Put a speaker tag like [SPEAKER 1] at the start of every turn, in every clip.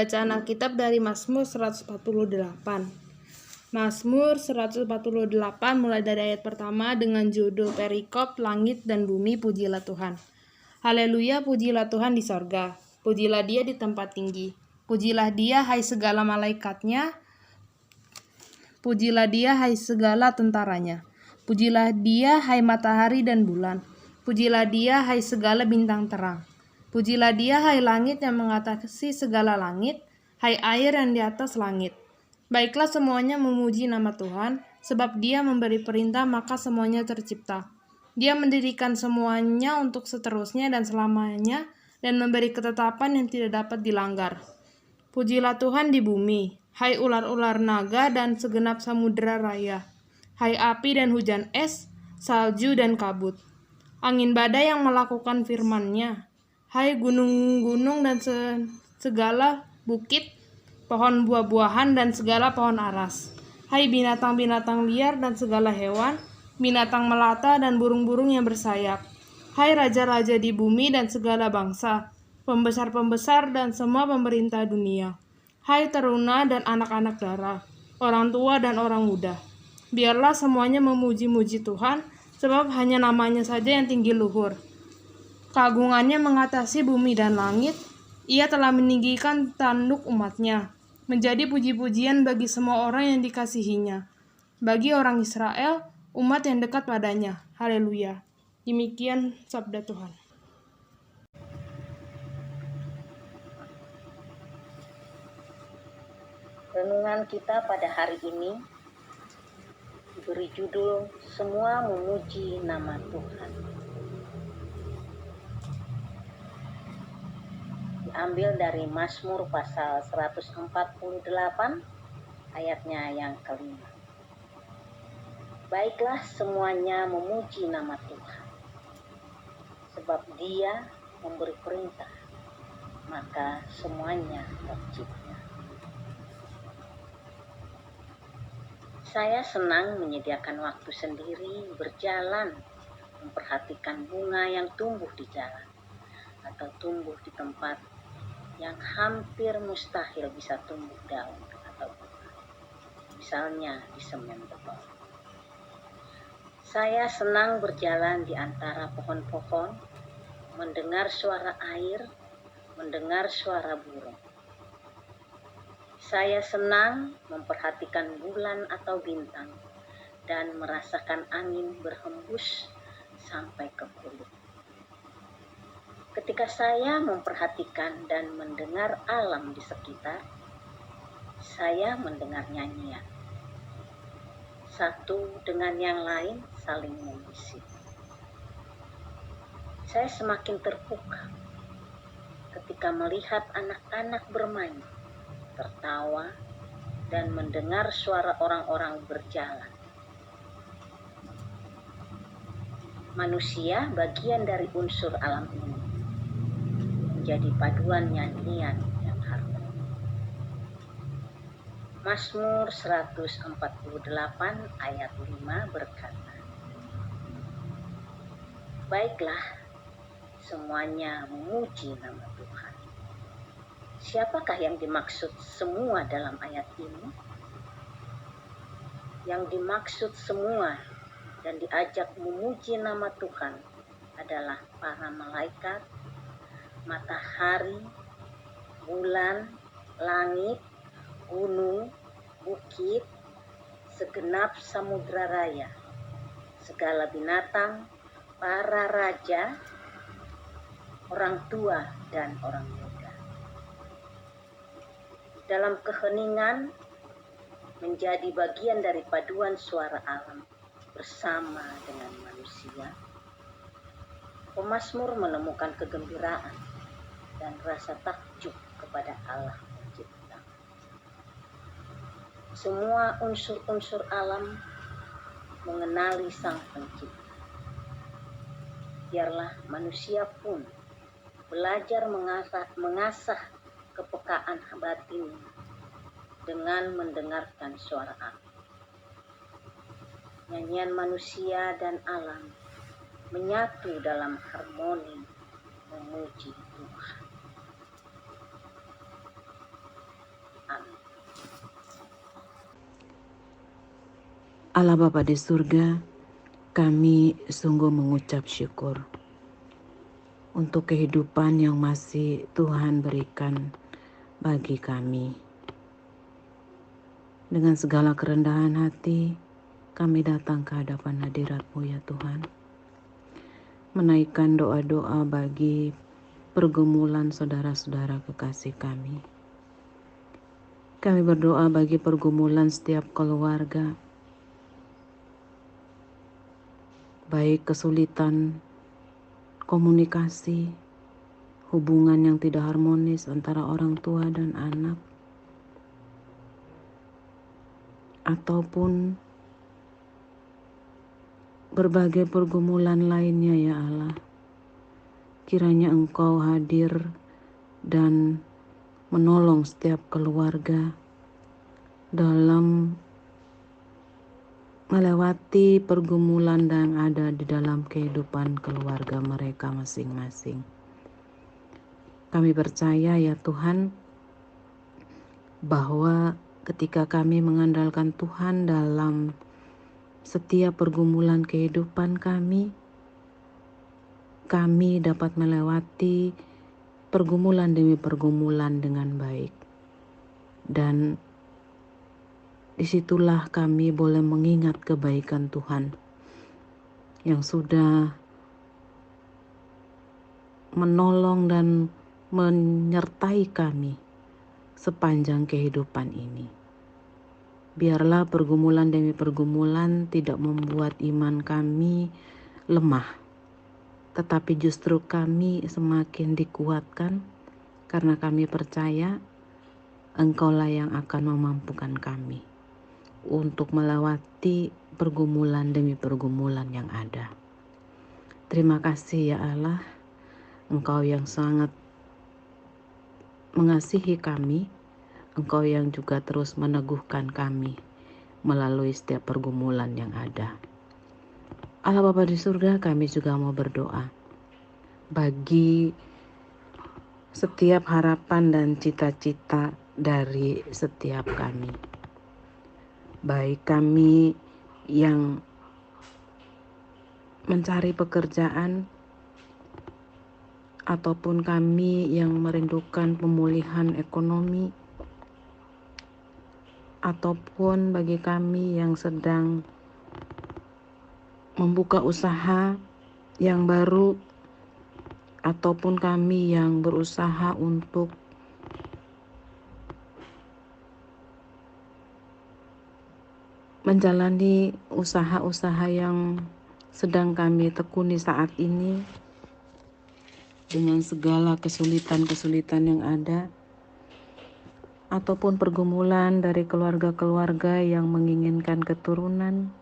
[SPEAKER 1] Bacaan Alkitab dari Mazmur 148. Mazmur 148 mulai dari ayat pertama dengan judul perikop langit dan bumi, pujilah Tuhan. Haleluya, pujilah Tuhan di sorga, pujilah Dia di tempat tinggi, pujilah Dia hai segala malaikatnya, pujilah Dia hai segala tentaranya, pujilah Dia hai matahari dan bulan, pujilah Dia hai segala bintang terang. Pujilah Dia hai langit yang mengatasi segala langit, hai air yang di atas langit. Baiklah semuanya memuji nama Tuhan, sebab Dia memberi perintah maka semuanya tercipta. Dia mendirikan semuanya untuk seterusnya dan selamanya, dan memberi ketetapan yang tidak dapat dilanggar. Pujilah Tuhan di bumi, hai ular-ular naga dan segenap samudera raya, hai api dan hujan es, salju dan kabut, angin badai yang melakukan firman-Nya, hai gunung-gunung dan segala bukit, pohon buah-buahan dan segala pohon aras, hai binatang-binatang liar dan segala hewan, binatang melata dan burung-burung yang bersayap, hai raja-raja di bumi dan segala bangsa, pembesar-pembesar dan semua pemerintah dunia, hai teruna dan anak-anak dara, orang tua dan orang muda. Biarlah semuanya memuji-muji Tuhan, sebab hanya namanya saja yang tinggi luhur. Keagungannya mengatasi bumi dan langit. Ia telah meninggikan tanduk umat-Nya, menjadi puji-pujian bagi semua orang yang dikasihinya, bagi orang Israel, umat yang dekat padanya. Haleluya. Demikian sabda Tuhan.
[SPEAKER 2] Renungan kita pada hari ini diberi judul Semua Memuji Nama Tuhan. Diambil dari Mazmur pasal 148 ayatnya yang kelima. Baiklah semuanya memuji nama Tuhan, sebab Dia memberi perintah, maka semuanya tercipta. Saya senang menyediakan waktu sendiri berjalan, memperhatikan bunga yang tumbuh di jalan atau tumbuh di tempat yang hampir mustahil bisa tumbuh daun atau bunga, misalnya di semen beton. Saya senang berjalan di antara pohon-pohon, mendengar suara air, mendengar suara burung. Saya senang memperhatikan bulan atau bintang dan merasakan angin berhembus sampai ke kulit. Ketika saya memperhatikan dan mendengar alam di sekitar, saya mendengar nyanyian. Satu dengan yang lain saling membisik. Saya semakin terpukau ketika melihat anak-anak bermain, tertawa, dan mendengar suara orang-orang berjalan. Manusia bagian dari unsur alam ini, menjadi paduan nyanyian yang harmoni. Mazmur 148 ayat 5 berkata, baiklah semuanya memuji nama Tuhan. Siapakah yang dimaksud semua dalam ayat ini? Yang dimaksud semua dan diajak memuji nama Tuhan adalah para malaikat, matahari, bulan, langit, gunung, bukit, segenap samudra raya, segala binatang, para raja, orang tua dan orang muda. Dalam keheningan menjadi bagian dari paduan suara alam bersama dengan manusia, pemazmur menemukan kegembiraan dan rasa takjub kepada Allah Pencipta. Semua unsur-unsur alam mengenali Sang Pencipta. Biarlah manusia pun belajar mengasah kepekaan batin dengan mendengarkan suara alam. Nyanyian manusia dan alam menyatu dalam harmoni memuji Tuhan.
[SPEAKER 3] Allah Bapa di surga, kami sungguh mengucap syukur untuk kehidupan yang masih Tuhan berikan bagi kami. Dengan segala kerendahan hati, kami datang ke hadapan hadirat-Mu ya Tuhan. Menaikkan doa-doa bagi pergumulan saudara-saudara kekasih kami. Kami berdoa bagi pergumulan setiap keluarga, baik kesulitan komunikasi, hubungan yang tidak harmonis antara orang tua dan anak, ataupun berbagai pergumulan lainnya ya Allah. Kiranya Engkau hadir dan menolong setiap keluarga dalam melewati pergumulan yang ada di dalam kehidupan keluarga mereka masing-masing. Kami percaya ya Tuhan, bahwa ketika kami mengandalkan Tuhan dalam setiap pergumulan kehidupan kami dapat melewati pergumulan demi pergumulan dengan baik. Dan disitulah kami boleh mengingat kebaikan Tuhan yang sudah menolong dan menyertai kami sepanjang kehidupan ini. Biarlah pergumulan demi pergumulan tidak membuat iman kami lemah, tetapi justru kami semakin dikuatkan karena kami percaya Engkaulah yang akan memampukan kami untuk melewati pergumulan demi pergumulan yang ada. Terima kasih ya Allah, Engkau yang sangat mengasihi kami, Engkau yang juga terus meneguhkan kami melalui setiap pergumulan yang ada. Allah Bapa di surga, kami juga mau berdoa bagi setiap harapan dan cita-cita dari setiap kami. Baik kami yang mencari pekerjaan ataupun kami yang merindukan pemulihan ekonomi, ataupun bagi kami yang sedang membuka usaha yang baru, ataupun kami yang berusaha untuk menjalani usaha-usaha yang sedang kami tekuni saat ini dengan segala kesulitan-kesulitan yang ada, ataupun pergumulan dari keluarga-keluarga yang menginginkan keturunan,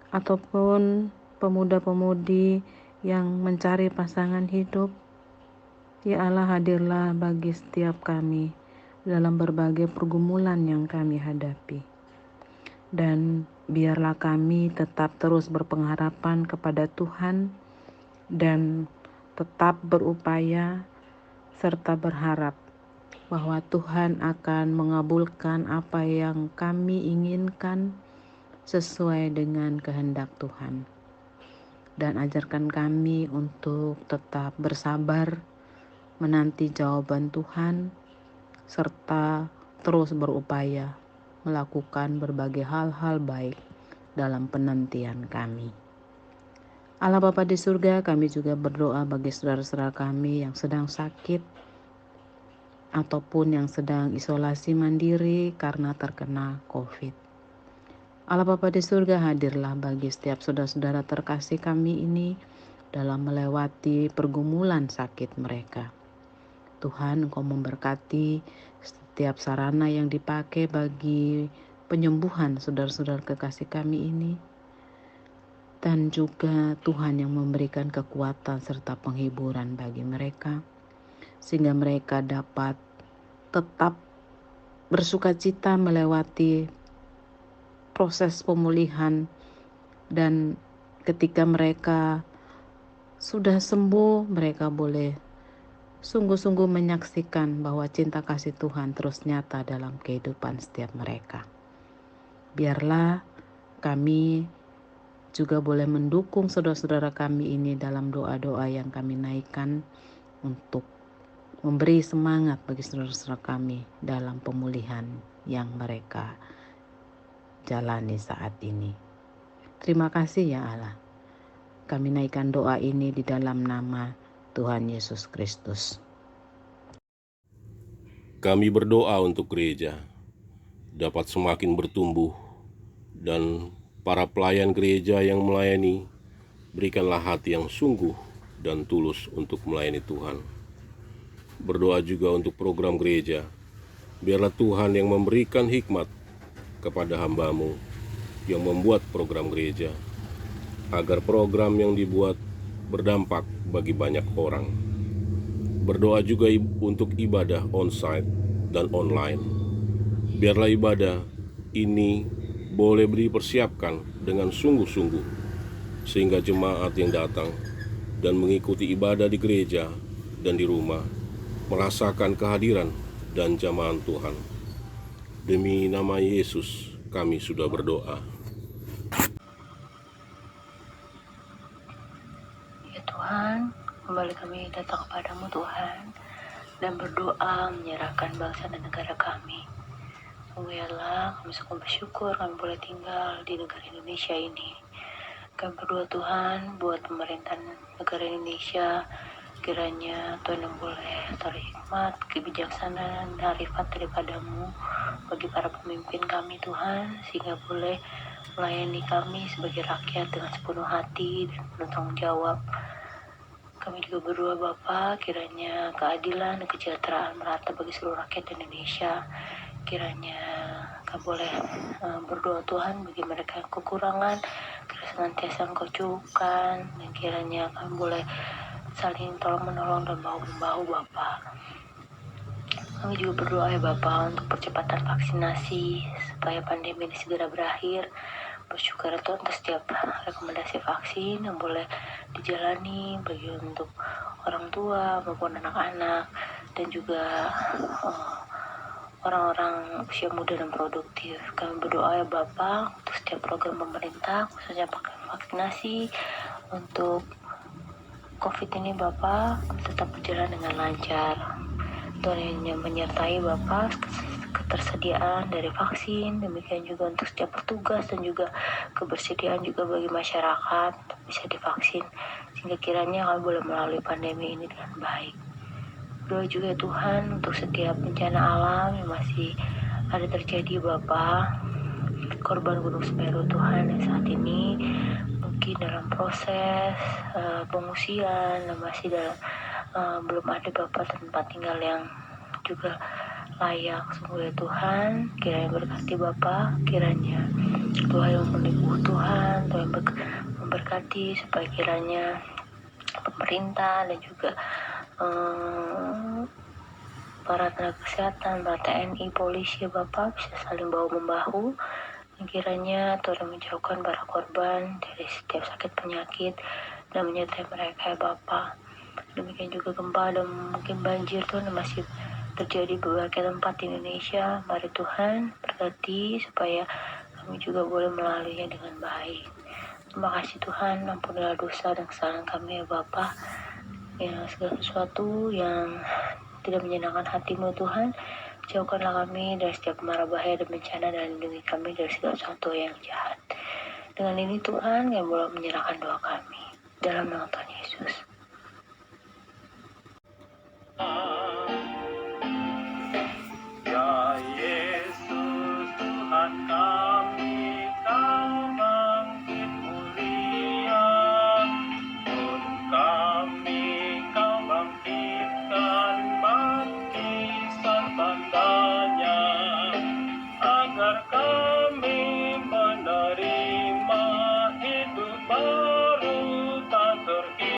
[SPEAKER 3] ataupun pemuda-pemudi yang mencari pasangan hidup. Ya Allah, hadirlah bagi setiap kami dalam berbagai pergumulan yang kami hadapi. Dan biarlah kami tetap terus berpengharapan kepada Tuhan dan tetap berupaya serta berharap bahwa Tuhan akan mengabulkan apa yang kami inginkan sesuai dengan kehendak Tuhan. Dan ajarkan kami untuk tetap bersabar menanti jawaban Tuhan serta terus berupaya melakukan berbagai hal-hal baik dalam penantian kami. Allah Bapa di surga, kami juga berdoa bagi saudara-saudara kami yang sedang sakit ataupun yang sedang isolasi mandiri karena terkena COVID. Allah Bapa di surga, hadirlah bagi setiap saudara-saudara terkasih kami ini dalam melewati pergumulan sakit mereka. Tuhan, Engkau memberkati setiap sarana yang dipakai bagi penyembuhan saudara-saudara kekasih kami ini. Dan juga Tuhan yang memberikan kekuatan serta penghiburan bagi mereka, sehingga mereka dapat tetap bersukacita melewati proses pemulihan. Dan ketika mereka sudah sembuh, mereka boleh sungguh-sungguh menyaksikan bahwa cinta kasih Tuhan terus nyata dalam kehidupan setiap mereka. Biarlah kami juga boleh mendukung saudara-saudara kami ini dalam doa-doa yang kami naikkan untuk memberi semangat bagi saudara-saudara kami dalam pemulihan yang mereka jalani saat ini. Terima kasih ya Allah. Kami naikkan doa ini di dalam nama Tuhan Yesus Kristus.
[SPEAKER 4] Kami berdoa untuk gereja dapat semakin bertumbuh, dan para pelayan gereja yang melayani, berikanlah hati yang sungguh dan tulus untuk melayani Tuhan. Berdoa juga untuk program gereja, biarlah Tuhan yang memberikan hikmat kepada hamba-Mu yang membuat program gereja, agar program yang dibuat berdampak bagi banyak orang. Berdoa juga untuk ibadah onsite dan online. Biarlah ibadah ini boleh dipersiapkan dengan sungguh-sungguh, sehingga jemaat yang datang dan mengikuti ibadah di gereja dan di rumah merasakan kehadiran dan jamahan Tuhan. Demi nama Yesus kami sudah berdoa.
[SPEAKER 2] Ya Tuhan, kembali kami datang kepadamu Tuhan, dan berdoa menyerahkan bangsa dan negara kami. Sungguh ya Allah, kami sangat bersyukur kami boleh tinggal di negara Indonesia ini. Kami berdoa Tuhan buat pemerintahan negara Indonesia, kiranya Tuhan yang boleh taruh hikmat, kebijaksanaan, dan arifat daripada-Mu bagi para pemimpin kami Tuhan, sehingga boleh melayani kami sebagai rakyat dengan sepenuh hati dan penuh tanggung jawab. Kami juga berdoa Bapa, kiranya keadilan dan kesejahteraan merata bagi seluruh rakyat Indonesia. Kiranya kami boleh berdoa Tuhan bagi mereka yang kekurangan, kiranya senantiasa Engkau cukupkan, dan kiranya kami boleh saling tolong menolong dan bahu-membahu Bapa. Kami juga berdoa ya Bapa untuk percepatan vaksinasi supaya pandemi ini segera berakhir. Bersyukur Tuhan atas setiap rekomendasi vaksin yang boleh dijalani bagi untuk orang tua maupun anak-anak, dan juga orang-orang usia muda dan produktif. Kami berdoa ya Bapa untuk setiap program pemerintah, khususnya vaksinasi untuk COVID ini Bapa tetap berjalan dengan lancar. Tuhan yang menyertai Bapa ketersediaan dari vaksin, demikian juga untuk setiap petugas dan juga kebersediaan juga bagi masyarakat bisa divaksin, sehingga kiranya kami boleh melalui pandemi ini dengan baik. Doa juga Tuhan untuk setiap bencana alam yang masih ada terjadi Bapa, korban Gunung Semeru Tuhan yang saat ini mungkin dalam proses pengungsian dan masih dalam belum ada Bapa tempat tinggal yang juga layak. Sungguh ya Tuhan, kiranya berkati Bapa, kiranya Tuhan yang melindungi Tuhan yang memberkati supaya kiranya pemerintah dan juga para tenaga kesehatan, para TNI, polisi, Bapak bisa saling bahu-membahu, dan kiranya Tuhan menjauhkan para korban dari setiap sakit penyakit dan menyertai mereka ya Bapak. Demikian juga gempa dan mungkin banjir Tuhan yang masih terjadi di berbagai tempat di Indonesia. Mari Tuhan berkati supaya kami juga boleh melaluinya dengan baik. Terima kasih Tuhan, ampunilah dosa dan kesalahan kami ya Bapak. Ya, segala sesuatu yang tidak menyenangkan hati-Mu Tuhan, jauhkanlah kami dari setiap mara bahaya dan bencana, dan lindungi kami dari segala sesuatu yang jahat. Dengan ini Tuhan, yang boleh menyerahkan doa kami dalam nama Tuhan Yesus.